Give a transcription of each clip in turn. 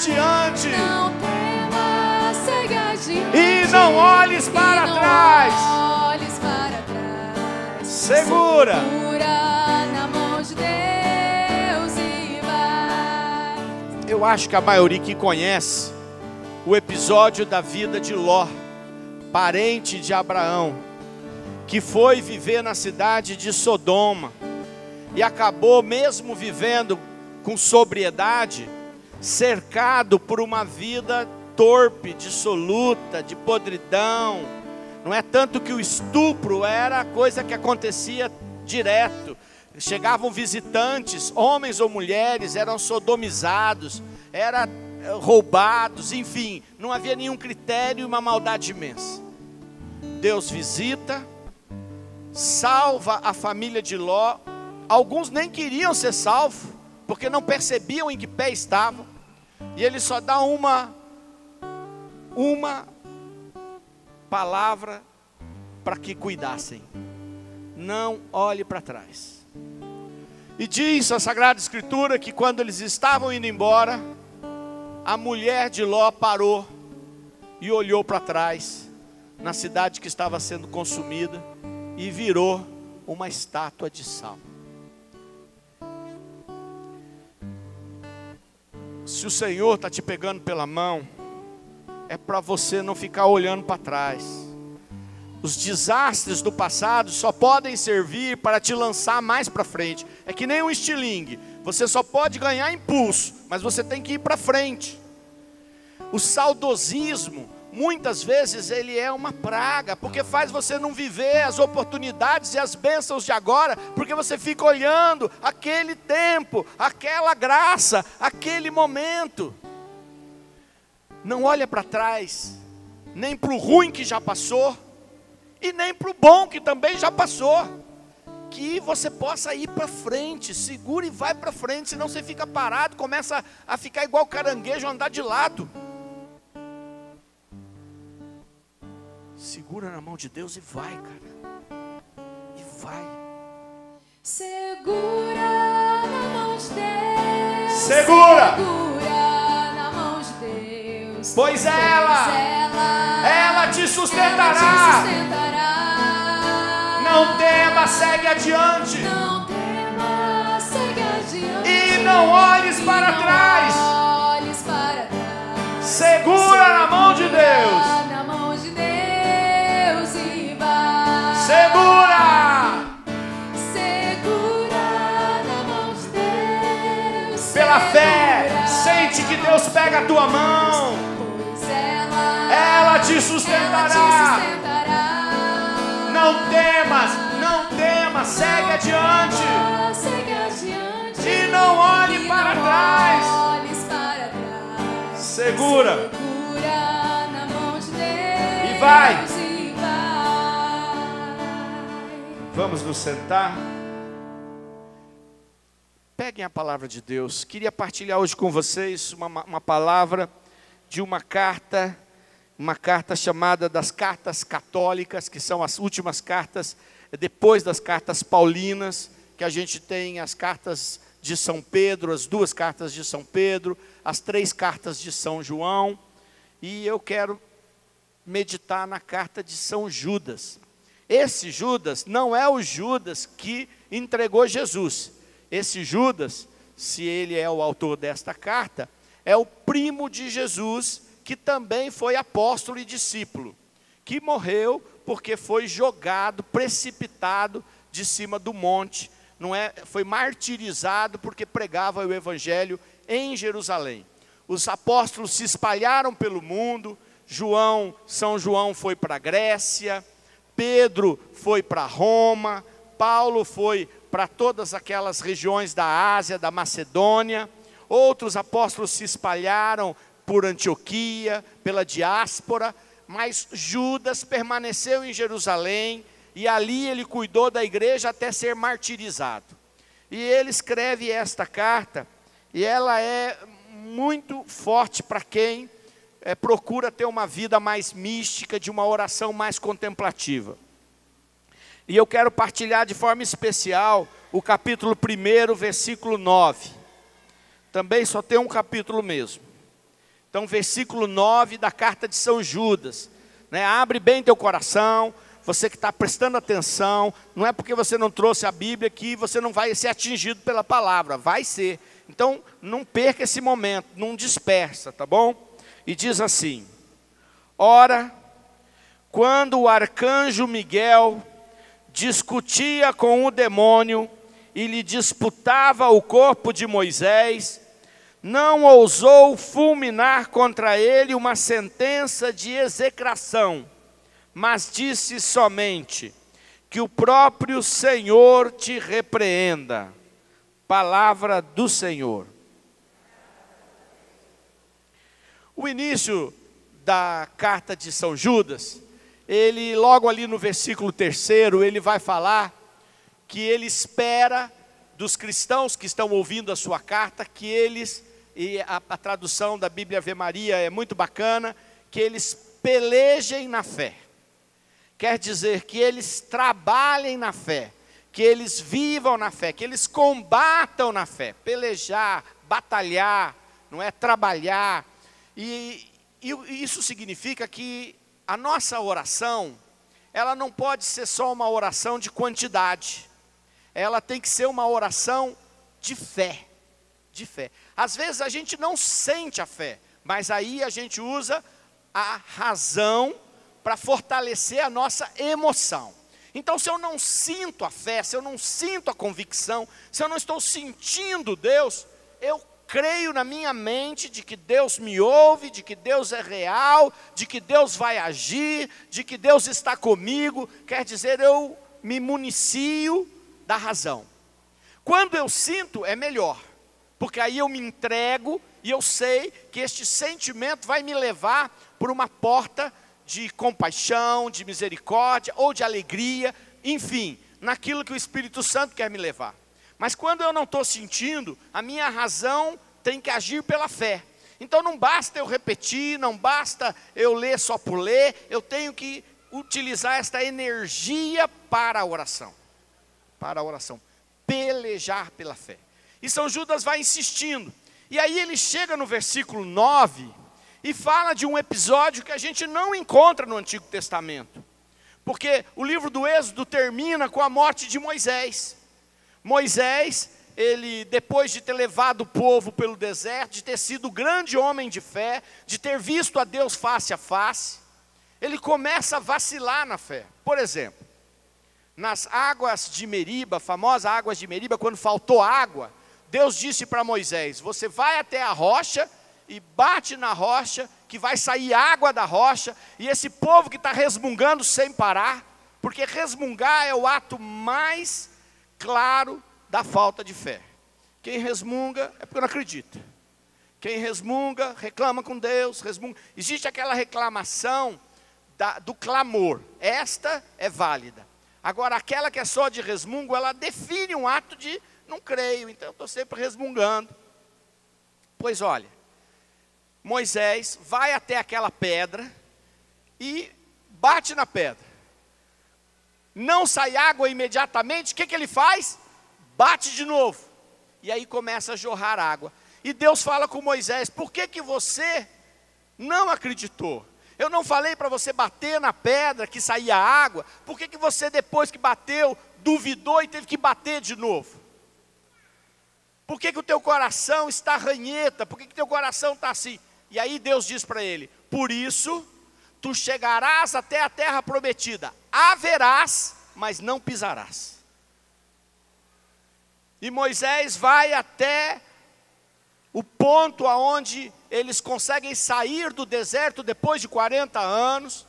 adiante. Não temas, segue adiante. E não olhes para trás. Olhes para trás. Segura. Segura na mão de Deus e vai. Eu acho que a maioria que conhece o episódio da vida de Ló, parente de Abraão, que foi viver na cidade de Sodoma e acabou, mesmo vivendo com sobriedade, cercado por uma vida torpe, dissoluta, de podridão. Não é tanto que o estupro era coisa que acontecia direto. Chegavam visitantes, homens ou mulheres, eram sodomizados, eram roubados, enfim, não havia nenhum critério e uma maldade imensa. Deus visita, salva a família de Ló. Alguns nem queriam ser salvos, porque não percebiam em que pé estavam. E ele só dá uma palavra para que cuidassem: não olhe para trás. E diz a Sagrada Escritura que quando eles estavam indo embora, a mulher de Ló parou e olhou para trás, na cidade que estava sendo consumida, e virou uma estátua de sal. Se o Senhor está te pegando pela mão, é para você não ficar olhando para trás. Os desastres do passado só podem servir para te lançar mais para frente. É que nem um estilingue, você só pode ganhar impulso, mas você tem que ir para frente. O saudosismo, muitas vezes ele é uma praga, porque faz você não viver as oportunidades e as bênçãos de agora, porque você fica olhando aquele tempo, aquela graça, aquele momento. Não olha para trás, nem para o ruim que já passou, e nem para o bom que também já passou. Que você possa ir para frente, segura e vai para frente, senão você fica parado, começa a ficar igual caranguejo, andar de lado. Segura na mão de Deus e vai, cara. E vai. Segura na mão de Deus. Segura. Segura na mão de Deus. Pois ela te sustentará. Não tema, segue adiante. Não tema, segue adiante. E não olhes para trás. Olhes para trás. Segura na mão de Deus. Na mão de Deus e vai. Segura. Segura na mão de Deus. Pela fé, sente que Deus pega a tua mão. Pois ela te sustentará. Não temas, segue adiante. E não olhe para trás. Segura. Na mão de Deus E vai. e vai. Vamos nos sentar. Peguem a palavra de Deus. Queria partilhar hoje com vocês uma palavra de uma carta chamada das cartas católicas, que são as últimas cartas, depois das cartas paulinas, que a gente tem as cartas de São Pedro, as 2 cartas de São Pedro, as 3 cartas de São João, e eu quero meditar na carta de São Judas. Esse Judas não é o Judas que entregou Jesus. Esse Judas, se ele é o autor desta carta, é o primo de Jesus, que também foi apóstolo e discípulo, que morreu porque foi jogado, precipitado de cima do monte, foi martirizado porque pregava o evangelho em Jerusalém. Os apóstolos se espalharam pelo mundo. São João foi para a Grécia, Pedro foi para Roma, Paulo foi para todas aquelas regiões da Ásia, da Macedônia. Outros apóstolos se espalharam por Antioquia, pela diáspora, mas Judas permaneceu em Jerusalém, e ali ele cuidou da igreja até ser martirizado. E ele escreve esta carta, e ela é muito forte para quem procura ter uma vida mais mística, de uma oração mais contemplativa. E eu quero partilhar de forma especial o capítulo 1, versículo 9. Também só tem um capítulo mesmo. Então, versículo 9 da carta de São Judas, né? Abre bem teu coração, você que está prestando atenção, não é porque você não trouxe a Bíblia que você não vai ser atingido pela palavra, vai ser. Então, não perca esse momento, não dispersa, tá bom? E diz assim: ora, quando o arcanjo Miguel discutia com o demônio e lhe disputava o corpo de Moisés, não ousou fulminar contra ele uma sentença de execração, mas disse somente: que o próprio Senhor te repreenda. Palavra do Senhor. O início da carta de São Judas, ele logo ali no versículo 3, ele vai falar que ele espera dos cristãos que estão ouvindo a sua carta, que eles, e a tradução da Bíblia Ave Maria é muito bacana, que eles pelejem na fé. Quer dizer que eles trabalhem na fé, que eles vivam na fé, que eles combatam na fé. Pelejar, batalhar, não é trabalhar. E isso significa que a nossa oração, ela não pode ser só uma oração de quantidade. Ela tem que ser uma oração de fé. De fé. Às vezes a gente não sente a fé, mas aí a gente usa a razão para fortalecer a nossa emoção. Então, se eu não sinto a fé, se eu não sinto a convicção, se eu não estou sentindo Deus, eu creio na minha mente de que Deus me ouve, de que Deus é real, de que Deus vai agir, de que Deus está comigo. Quer dizer, eu me municio da razão. Quando eu sinto, é melhor, porque aí eu me entrego e eu sei que este sentimento vai me levar por uma porta de compaixão, de misericórdia ou de alegria, enfim, naquilo que o Espírito Santo quer me levar. Mas quando eu não estou sentindo, a minha razão tem que agir pela fé. Então não basta eu repetir, não basta eu ler só por ler, eu tenho que utilizar esta energia para a oração. Para a oração, pelejar pela fé. E São Judas vai insistindo. E aí ele chega no versículo 9 e fala de um episódio que a gente não encontra no Antigo Testamento. Porque o livro do Êxodo termina com a morte de Moisés. Moisés, ele depois de ter levado o povo pelo deserto, de ter sido grande homem de fé, de ter visto a Deus face a face, ele começa a vacilar na fé. Por exemplo, nas águas de Meriba, famosas águas de Meriba, quando faltou água, Deus disse para Moisés: você vai até a rocha e bate na rocha, que vai sair água da rocha, e esse povo que está resmungando sem parar, porque resmungar é o ato mais claro da falta de fé. Quem resmunga é porque não acredita. Quem resmunga, reclama com Deus, resmunga. Existe aquela reclamação do clamor, esta é válida. Agora, aquela que é só de resmungo, ela define um ato de não creio, então eu estou sempre resmungando. Pois olha, Moisés vai até aquela pedra e bate na pedra. Não sai água imediatamente, o que ele faz? Bate de novo. E aí começa a jorrar água. E Deus fala com Moisés: por que você não acreditou? Eu não falei para você bater na pedra que saía água? Por que você depois que bateu, duvidou e teve que bater de novo? Por que o teu coração está ranheta? Por que teu coração está assim? E aí Deus diz para ele: por isso tu chegarás até a terra prometida, haverás, mas não pisarás. E Moisés vai até o ponto aonde eles conseguem sair do deserto depois de 40 anos,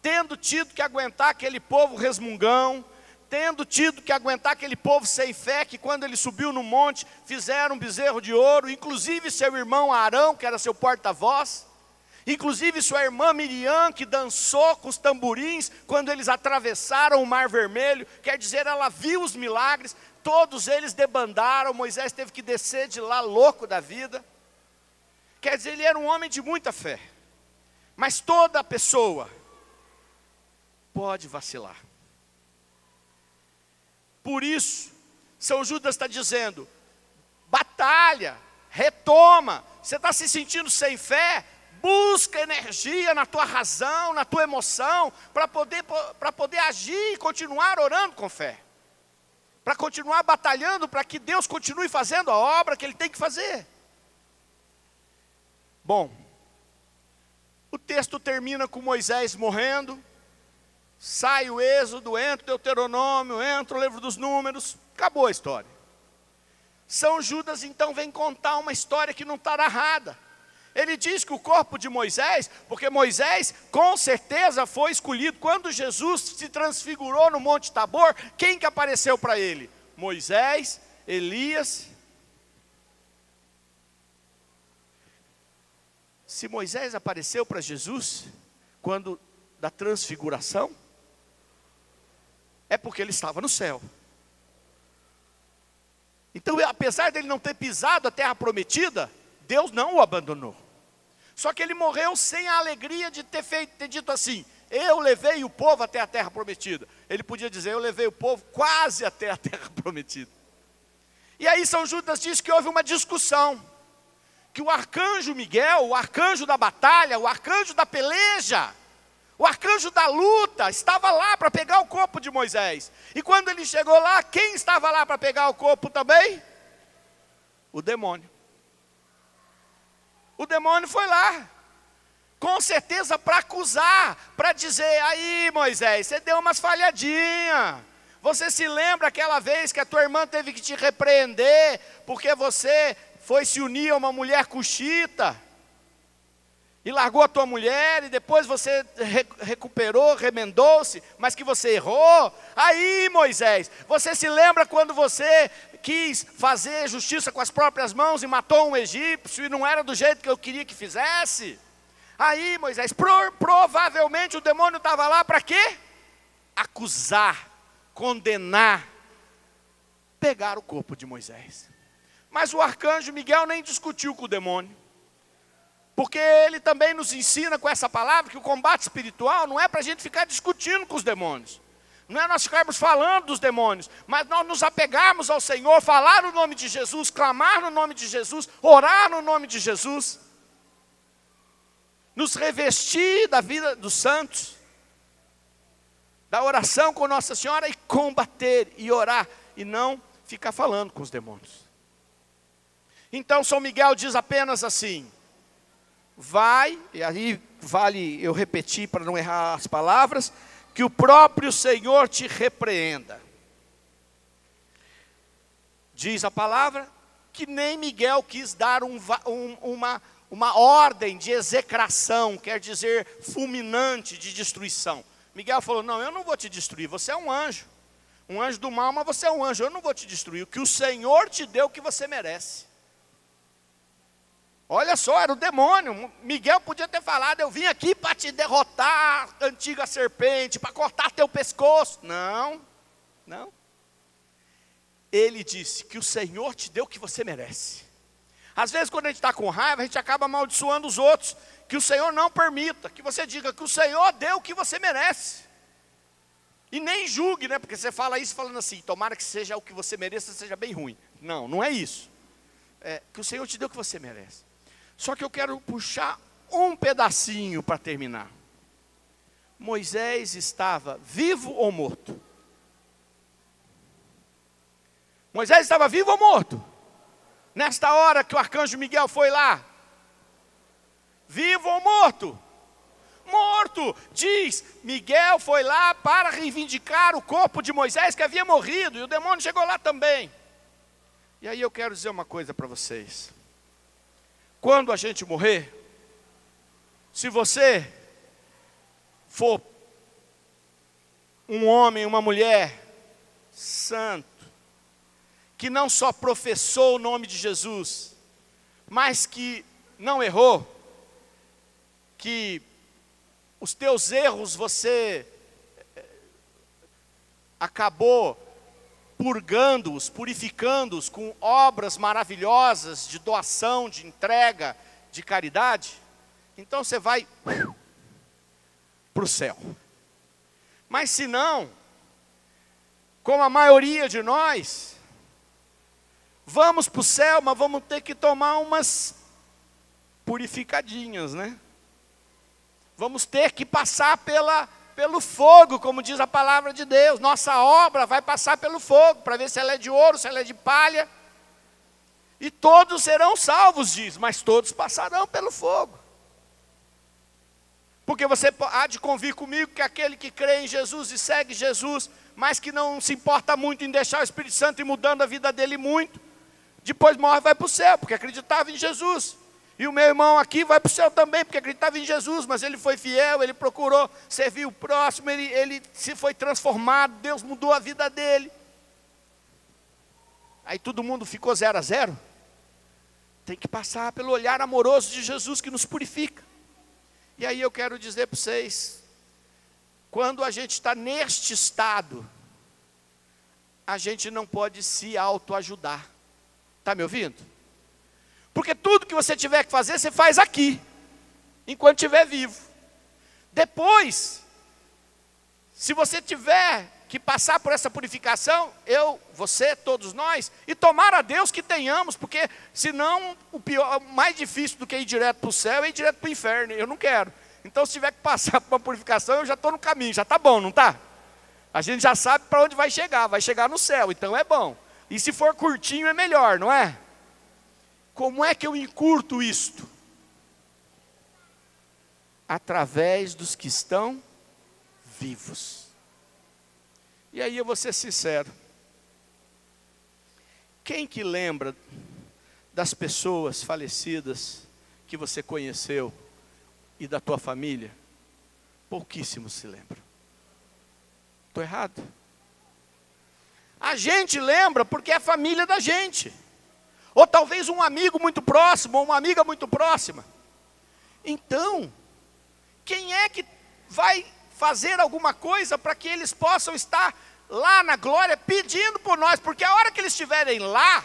tendo tido que aguentar aquele povo resmungão, tendo tido que aguentar aquele povo sem fé, que quando ele subiu no monte, fizeram um bezerro de ouro, inclusive seu irmão Arão, que era seu porta-voz, inclusive sua irmã Miriam, que dançou com os tamborins, quando eles atravessaram o Mar Vermelho, quer dizer, ela viu os milagres, todos eles debandaram, Moisés teve que descer de lá louco da vida. Quer dizer, ele era um homem de muita fé, mas toda pessoa pode vacilar. Por isso, São Judas está dizendo: batalha, retoma. Você está se sentindo sem fé? busca energia na tua razão, na tua emoção, para poder agir e continuar orando com fé. Para continuar batalhando, para que Deus continue fazendo a obra que Ele tem que fazer. Bom, o texto termina com Moisés morrendo, sai o Êxodo, entra o Deuteronômio, entra o livro dos Números, acabou a história. São Judas então vem contar uma história que não está narrada. Ele diz que o corpo de Moisés, porque Moisés com certeza foi escolhido, quando Jesus se transfigurou no Monte Tabor, quem que apareceu para ele? Moisés, Elias. Se Moisés apareceu para Jesus, quando da transfiguração, é porque ele estava no céu. Então, apesar dele não ter pisado a terra prometida, Deus não o abandonou. Só que ele morreu sem a alegria de ter dito assim: eu levei o povo até a terra prometida. Ele podia dizer: eu levei o povo quase até a terra prometida. E aí São Judas diz que houve uma discussão, que o arcanjo Miguel, o arcanjo da batalha, o arcanjo da peleja, o arcanjo da luta, estava lá para pegar o corpo de Moisés. E quando ele chegou lá, quem estava lá para pegar o corpo também? O demônio. O demônio foi lá, com certeza para acusar, para dizer: aí Moisés, você deu umas falhadinhas. Você se lembra aquela vez que a tua irmã teve que te repreender, porque você foi se unir a uma mulher cuxita, e largou a tua mulher, e depois você recuperou, remendou-se, mas que você errou. Aí Moisés, você se lembra quando você quis fazer justiça com as próprias mãos e matou um egípcio, e não era do jeito que eu queria que fizesse? Aí Moisés, provavelmente o demônio estava lá para quê? Acusar, condenar, pegar o corpo de Moisés. Mas o arcanjo Miguel nem discutiu com o demônio, porque ele também nos ensina com essa palavra que o combate espiritual não é para a gente ficar discutindo com os demônios, não é nós ficarmos falando dos demônios, mas nós nos apegarmos ao Senhor, falar no nome de Jesus, clamar no nome de Jesus, orar no nome de Jesus, nos revestir da vida dos santos, da oração com Nossa Senhora, e combater e orar, e não ficar falando com os demônios. Então São Miguel diz apenas assim: vai, e aí vale eu repetir para não errar as palavras, que o próprio Senhor te repreenda. Diz a palavra que nem Miguel quis dar uma ordem de execração, quer dizer, fulminante, de destruição. Miguel falou: não, eu não vou te destruir, você é um anjo do mal, mas você é um anjo, eu não vou te destruir, o que o Senhor te deu, o que você merece. Olha só, era o demônio. Miguel podia ter falado: eu vim aqui para te derrotar, antiga serpente, para cortar teu pescoço. Não, não. Ele disse que o Senhor te deu o que você merece. Às vezes quando a gente está com raiva, a gente acaba amaldiçoando os outros. Que o Senhor não permita, que você diga que o Senhor deu o que você merece. E nem julgue, né? Porque você fala isso falando assim: tomara que seja o que você mereça, seja bem ruim. Não, não é isso. É que o Senhor te deu o que você merece. Só que eu quero puxar um pedacinho para terminar. Moisés estava vivo ou morto? Moisés estava vivo ou morto? Nesta hora que o arcanjo Miguel foi lá. Vivo ou morto? Morto. Diz, Miguel foi lá para reivindicar o corpo de Moisés que havia morrido, e o demônio chegou lá também. E aí eu quero dizer uma coisa para vocês. Quando a gente morrer, se você for um homem, uma mulher santo, que não só professou o nome de Jesus, mas que não errou, que os teus erros você acabou purgando-os, purificando-os com obras maravilhosas de doação, de entrega, de caridade, então você vai para o céu. Mas se não, como a maioria de nós, vamos para o céu, mas vamos ter que tomar umas purificadinhas, né? Vamos ter que passar pelo fogo, como diz a palavra de Deus. Nossa obra vai passar pelo fogo, para ver se ela é de ouro, se ela é de palha. E todos serão salvos, diz, mas todos passarão pelo fogo. Porque você há de convir comigo que aquele que crê em Jesus e segue Jesus, mas que não se importa muito em deixar o Espírito Santo e mudando a vida dele muito, depois morre e vai para o céu, porque acreditava em Jesus. E o meu irmão aqui vai para o céu também, porque acreditava em Jesus, mas ele foi fiel, ele procurou servir o próximo, ele se foi transformado, Deus mudou a vida dele. Aí todo mundo ficou 0 a 0. Tem que passar pelo olhar amoroso de Jesus que nos purifica. E aí eu quero dizer para vocês, quando a gente está neste estado, a gente não pode se autoajudar. Está me ouvindo? Porque tudo que você tiver que fazer, você faz aqui, enquanto estiver vivo. Depois, se você tiver que passar por essa purificação, eu, você, todos nós, e tomar a Deus que tenhamos, porque senão o mais difícil do que ir direto para o céu é ir direto para o inferno, eu não quero. Então se tiver que passar por uma purificação, eu já estou no caminho, já está bom, não está? A gente já sabe para onde vai chegar no céu, então é bom. E se for curtinho é melhor, não é? Como é que eu encurto isto? Através dos que estão vivos. E aí eu vou ser sincero. Quem que lembra das pessoas falecidas que você conheceu e da tua família? Pouquíssimos se lembram. Estou errado? A gente lembra porque é a família da gente. Ou talvez um amigo muito próximo, ou uma amiga muito próxima. Então, quem é que vai fazer alguma coisa para que eles possam estar lá na glória pedindo por nós? Porque a hora que eles estiverem lá,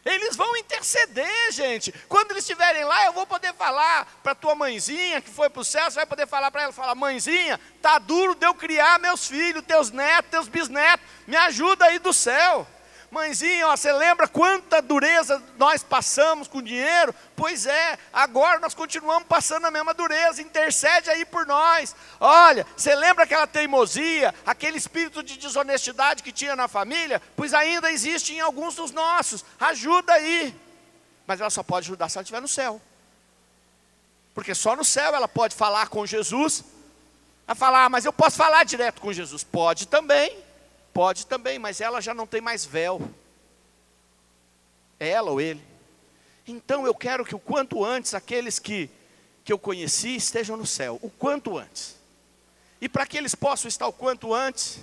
eles vão interceder, gente. Quando eles estiverem lá, eu vou poder falar para tua mãezinha que foi para o céu, você vai poder falar para ela, falar: mãezinha, tá duro de eu criar meus filhos, teus netos, teus bisnetos, me ajuda aí do céu. Mãezinha, ó, você lembra quanta dureza nós passamos com dinheiro? Pois é, agora nós continuamos passando a mesma dureza, intercede aí por nós. Olha, você lembra aquela teimosia, aquele espírito de desonestidade que tinha na família? Pois ainda existe em alguns dos nossos, ajuda aí. Mas ela só pode ajudar se ela estiver no céu. Porque só no céu ela pode falar com Jesus. Ela fala: ah, mas eu posso falar direto com Jesus? Pode também. Pode também, mas ela já não tem mais véu. É ela ou ele. Então eu quero que o quanto antes aqueles que eu conheci estejam no céu. O quanto antes. E para que eles possam estar o quanto antes,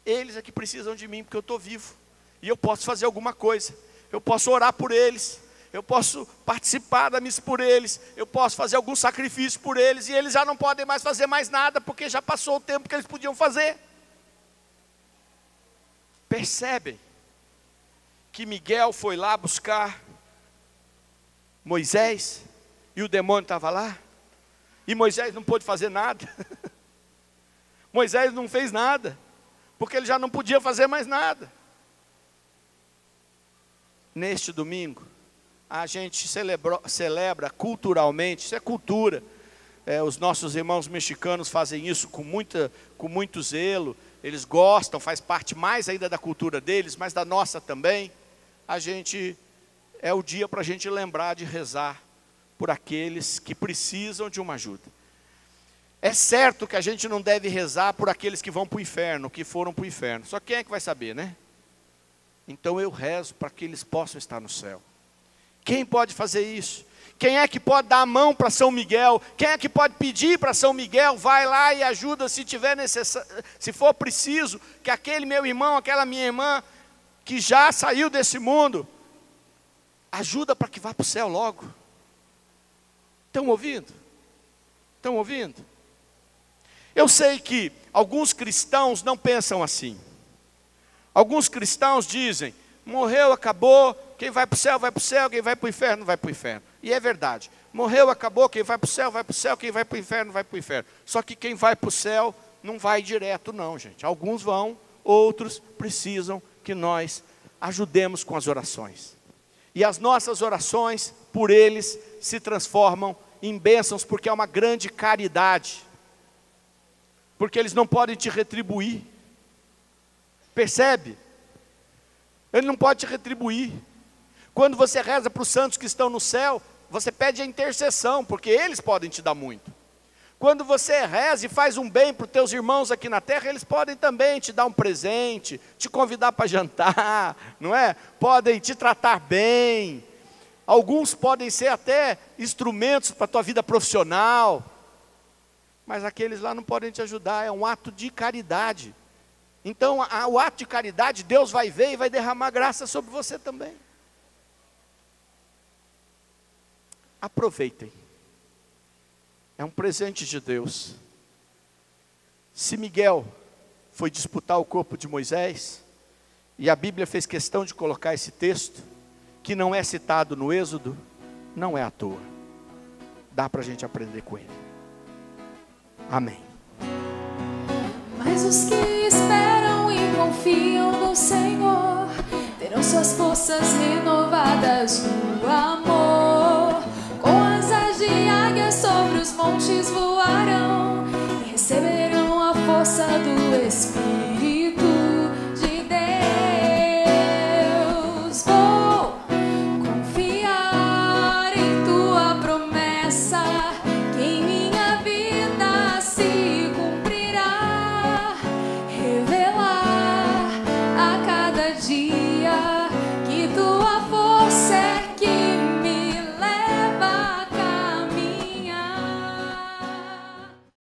eles é que precisam de mim, porque eu estou vivo. E eu posso fazer alguma coisa. Eu posso orar por eles. Eu posso participar da missa por eles. Eu posso fazer algum sacrifício por eles. E eles já não podem mais fazer mais nada, porque já passou o tempo que eles podiam fazer. Percebem que Miguel foi lá buscar Moisés e o demônio estava lá? E Moisés não pôde fazer nada. Moisés não fez nada, porque ele já não podia fazer mais nada. Neste domingo, a gente celebra culturalmente, isso é cultura. Os nossos irmãos mexicanos fazem isso com muito zelo. Eles gostam, faz parte mais ainda da cultura deles, mas da nossa também. É o dia para a gente lembrar de rezar por aqueles que precisam de uma ajuda. É certo que a gente não deve rezar por aqueles que vão para o inferno, que foram para o inferno. Só quem é que vai saber, né? Então eu rezo para que eles possam estar no céu. Quem pode fazer isso? Quem é que pode dar a mão para São Miguel? Quem é que pode pedir para São Miguel? Vai lá e ajuda se tiver se for preciso, que aquele meu irmão, aquela minha irmã, que já saiu desse mundo, ajuda para que vá para o céu logo. Estão ouvindo? Estão ouvindo? Eu sei que alguns cristãos não pensam assim. Alguns cristãos dizem: morreu, acabou, quem vai para o céu, vai para o céu, quem vai para o inferno, vai para o inferno. E é verdade, morreu, acabou, quem vai para o céu, vai para o céu, quem vai para o inferno, vai para o inferno. Só que quem vai para o céu não vai direto não, gente. Alguns vão, outros precisam que nós ajudemos com as orações. E as nossas orações, por eles, se transformam em bênçãos, porque é uma grande caridade. Porque eles não podem te retribuir. Percebe? Ele não pode te retribuir. Quando você reza para os santos que estão no céu, você pede a intercessão, porque eles podem te dar muito. Quando você reza e faz um bem para os teus irmãos aqui na terra, eles podem também te dar um presente, te convidar para jantar, não é? Podem te tratar bem. Alguns podem ser até instrumentos para a tua vida profissional. Mas aqueles lá não podem te ajudar, é um ato de caridade. Então, o ato de caridade, Deus vai ver e vai derramar graça sobre você também. Aproveitem. É um presente de Deus. Se Miguel foi disputar o corpo de Moisés, e a Bíblia fez questão de colocar esse texto, que não é citado no Êxodo, não é à toa. Dá para a gente aprender com ele. Amém. Mas os que esperam e confiam no Senhor terão suas forças renovadas no amor. Com asas de águia sobre os montes voarão e receberão a força do Espírito.